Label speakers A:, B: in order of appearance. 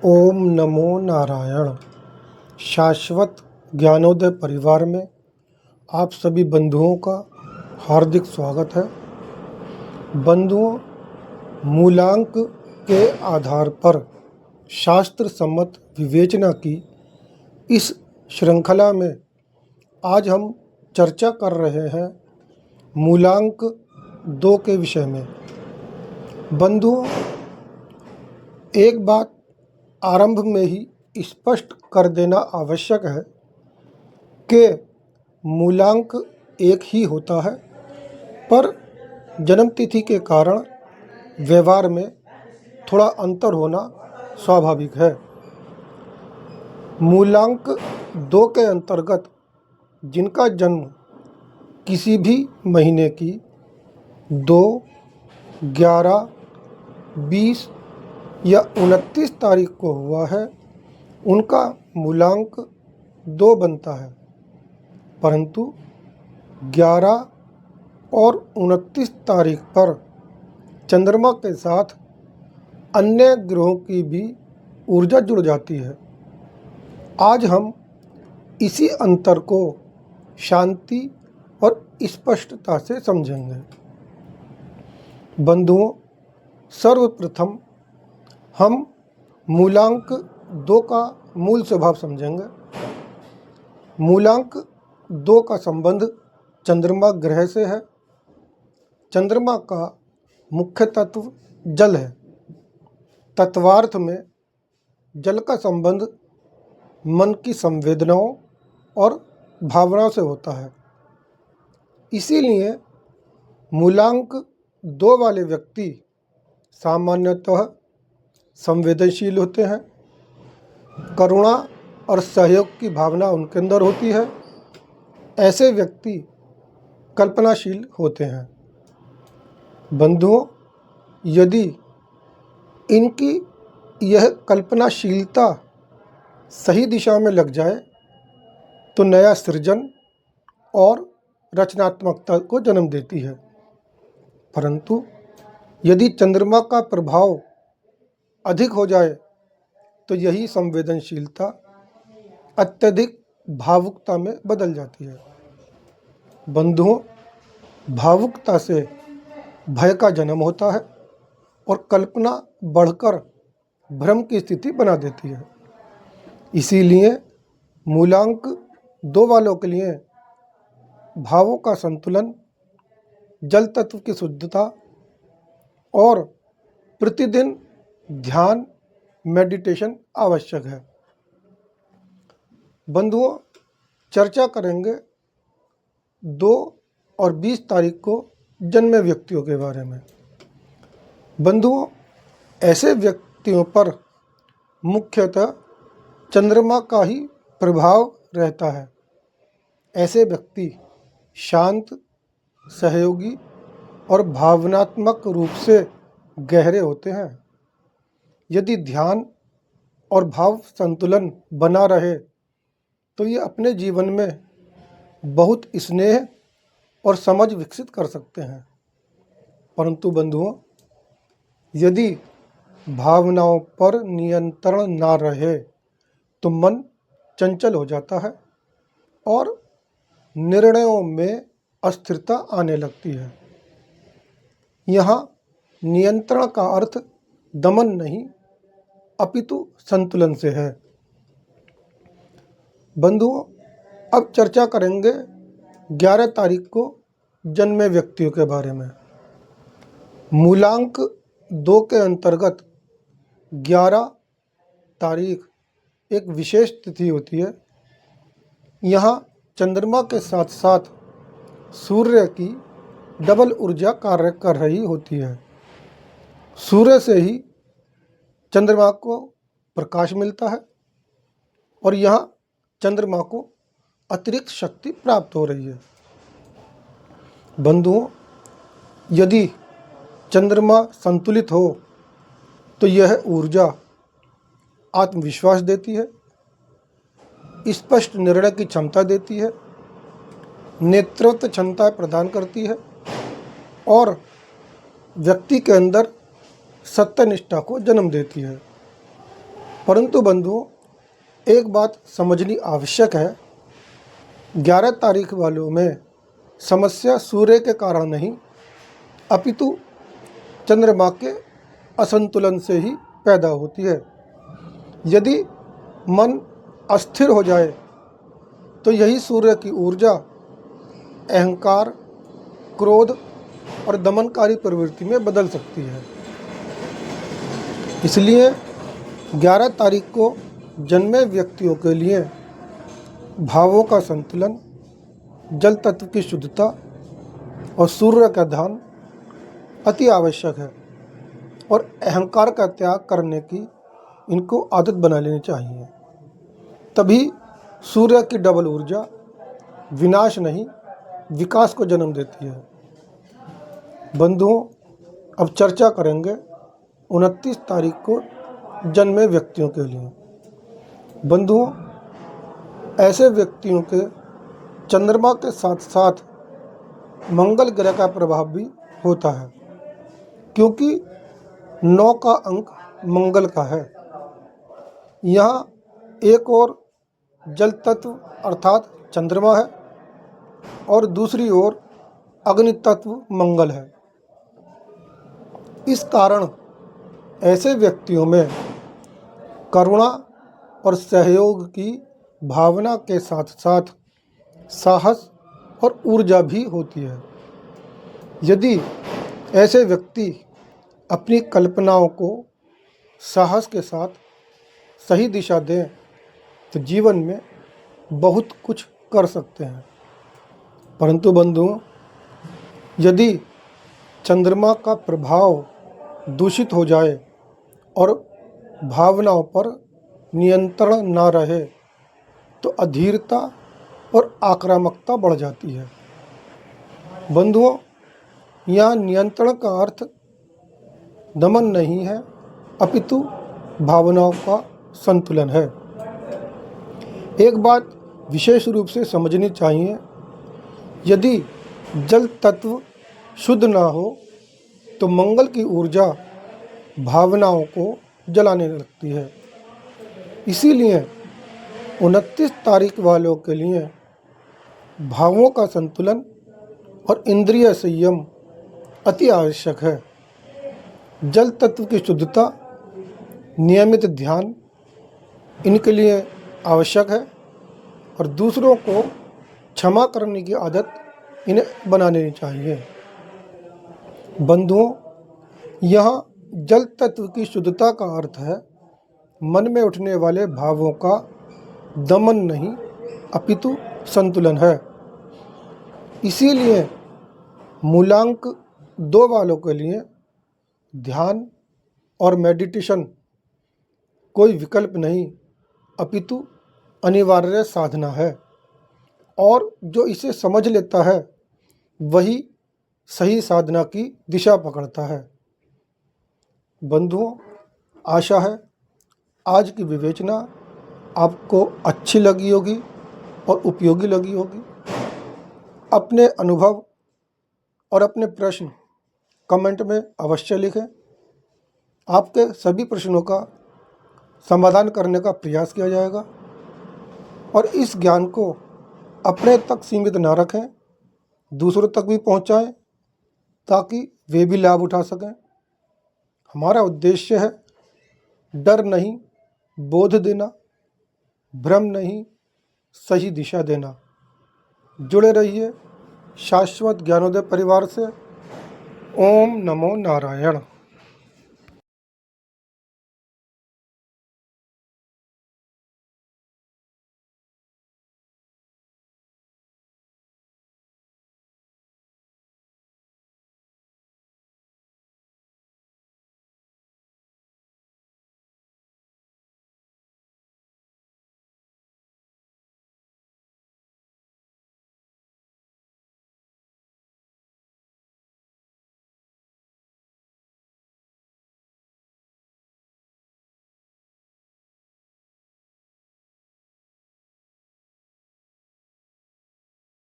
A: ओम नमो नारायण। शाश्वत ज्ञानोदय परिवार में आप सभी बंधुओं का हार्दिक स्वागत है। बंधुओं, मूलांक के आधार पर शास्त्र सम्मत विवेचना की इस श्रृंखला में आज हम चर्चा कर रहे हैं मूलांक 2 के विषय में। बंधुओं, एक बात आरंभ में ही स्पष्ट कर देना आवश्यक है कि मूलांक एक ही होता है, पर जन्मतिथि के कारण व्यवहार में थोड़ा अंतर होना स्वाभाविक है। मूलांक 2 के अंतर्गत जिनका जन्म किसी भी महीने की 2, 11, 20 या 29 तारीख को हुआ है, उनका मूलांक 2 बनता है। परंतु 11 और 29 तारीख पर चंद्रमा के साथ अन्य ग्रहों की भी ऊर्जा जुड़ जाती है। आज हम इसी अंतर को शांति और स्पष्टता से समझेंगे। बंधुओं, सर्वप्रथम हम मूलांक 2 का मूल स्वभाव समझेंगे। मूलांक 2 का संबंध चंद्रमा ग्रह से है। चंद्रमा का मुख्य तत्व जल है। तत्वार्थ में जल का संबंध मन की संवेदनाओं और भावनाओं से होता है। इसीलिए मूलांक 2 वाले व्यक्ति सामान्यतः संवेदनशील होते हैं। करुणा और सहयोग की भावना उनके अंदर होती है। ऐसे व्यक्ति कल्पनाशील होते हैं। बंधुओं, यदि इनकी यह कल्पनाशीलता सही दिशा में लग जाए तो नया सृजन और रचनात्मकता को जन्म देती है। परंतु यदि चंद्रमा का प्रभाव अधिक हो जाए तो यही संवेदनशीलता अत्यधिक भावुकता में बदल जाती है। बंधुओं, भावुकता से भय का जन्म होता है और कल्पना बढ़कर भ्रम की स्थिति बना देती है। इसीलिए मूलांक 2 वालों के लिए भावों का संतुलन, जल तत्व की शुद्धता और प्रतिदिन ध्यान, मेडिटेशन आवश्यक है। बंधुओं, चर्चा करेंगे 2 और 20 तारीख को जन्मे व्यक्तियों के बारे में। बंधुओं, ऐसे व्यक्तियों पर मुख्यतः चंद्रमा का ही प्रभाव रहता है। ऐसे व्यक्ति शांत, सहयोगी और भावनात्मक रूप से गहरे होते हैं। यदि ध्यान और भाव संतुलन बना रहे तो ये अपने जीवन में बहुत स्नेह और समझ विकसित कर सकते हैं। परंतु बंधुओं, यदि भावनाओं पर नियंत्रण ना रहे तो मन चंचल हो जाता है और निर्णयों में अस्थिरता आने लगती है। यहाँ नियंत्रण का अर्थ दमन नहीं, अपितु संतुलन से है। बंधुओं, अब चर्चा करेंगे 11 तारीख को जन्मे व्यक्तियों के बारे में। मूलांक 2 के अंतर्गत 11 तारीख एक विशेष तिथि होती है। यहाँ चंद्रमा के साथ साथ सूर्य की डबल ऊर्जा कार्य कर रही होती है। सूर्य से ही चंद्रमा को प्रकाश मिलता है और यहाँ चंद्रमा को अतिरिक्त शक्ति प्राप्त हो रही है। बंधुओं, यदि चंद्रमा संतुलित हो तो यह ऊर्जा आत्मविश्वास देती है, स्पष्ट निर्णय की क्षमता देती है, नेतृत्व क्षमता प्रदान करती है और व्यक्ति के अंदर सत्यनिष्ठा को जन्म देती है। परंतु बंधुओं, एक बात समझनी आवश्यक है, 11 तारीख वालों में समस्या सूर्य के कारण नहीं अपितु चंद्रमा के असंतुलन से ही पैदा होती है। यदि मन अस्थिर हो जाए तो यही सूर्य की ऊर्जा अहंकार, क्रोध और दमनकारी प्रवृत्ति में बदल सकती है। इसलिए 11 तारीख को जन्मे व्यक्तियों के लिए भावों का संतुलन, जल तत्व की शुद्धता और सूर्य का ध्यान अति आवश्यक है और अहंकार का त्याग करने की इनको आदत बना लेनी चाहिए। तभी सूर्य की डबल ऊर्जा विनाश नहीं विकास को जन्म देती है। बंधुओं, अब चर्चा करेंगे 29 तारीख को जन्मे व्यक्तियों के लिए। बंधुओं, ऐसे व्यक्तियों के चंद्रमा के साथ साथ मंगल ग्रह का प्रभाव भी होता है, क्योंकि 9 का अंक मंगल का है। यहाँ एक और जल तत्व अर्थात चंद्रमा है और दूसरी ओर अग्नि तत्व मंगल है। इस कारण ऐसे व्यक्तियों में करुणा और सहयोग की भावना के साथ साथ साहस और ऊर्जा भी होती है। यदि ऐसे व्यक्ति अपनी कल्पनाओं को साहस के साथ सही दिशा दें तो जीवन में बहुत कुछ कर सकते हैं। परंतु बंधुओं, यदि चंद्रमा का प्रभाव दूषित हो जाए और भावनाओं पर नियंत्रण ना रहे तो अधीरता और आक्रामकता बढ़ जाती है। बंधुओं, यहाँ नियंत्रण का अर्थ दमन नहीं है अपितु भावनाओं का संतुलन है। एक बात विशेष रूप से समझनी चाहिए, यदि जल तत्व शुद्ध ना हो तो मंगल की ऊर्जा भावनाओं को जलाने लगती है। इसीलिए 29 तारीख वालों के लिए भावों का संतुलन और इंद्रिय संयम अति आवश्यक है। जल तत्व की शुद्धता, नियमित ध्यान इनके लिए आवश्यक है और दूसरों को क्षमा करने की आदत इन्हें बना लेनी चाहिए। बंधुओं, यहाँ जल तत्व की शुद्धता का अर्थ है मन में उठने वाले भावों का दमन नहीं अपितु संतुलन है। इसीलिए मूलांक 2 वालों के लिए ध्यान और मेडिटेशन कोई विकल्प नहीं अपितु अनिवार्य साधना है और जो इसे समझ लेता है वही सही साधना की दिशा पकड़ता है। बंधुओं, आशा है आज की विवेचना आपको अच्छी लगी होगी और उपयोगी लगी होगी। अपने अनुभव और अपने प्रश्न कमेंट में अवश्य लिखें। आपके सभी प्रश्नों का समाधान करने का प्रयास किया जाएगा और इस ज्ञान को अपने तक सीमित ना रखें, दूसरों तक भी पहुंचाएं ताकि वे भी लाभ उठा सकें। हमारा उद्देश्य है डर नहीं, बोध देना, भ्रम नहीं, सही दिशा देना। जुड़े रहिए शाश्वत ज्ञानोदय परिवार से। ओम नमो नारायण।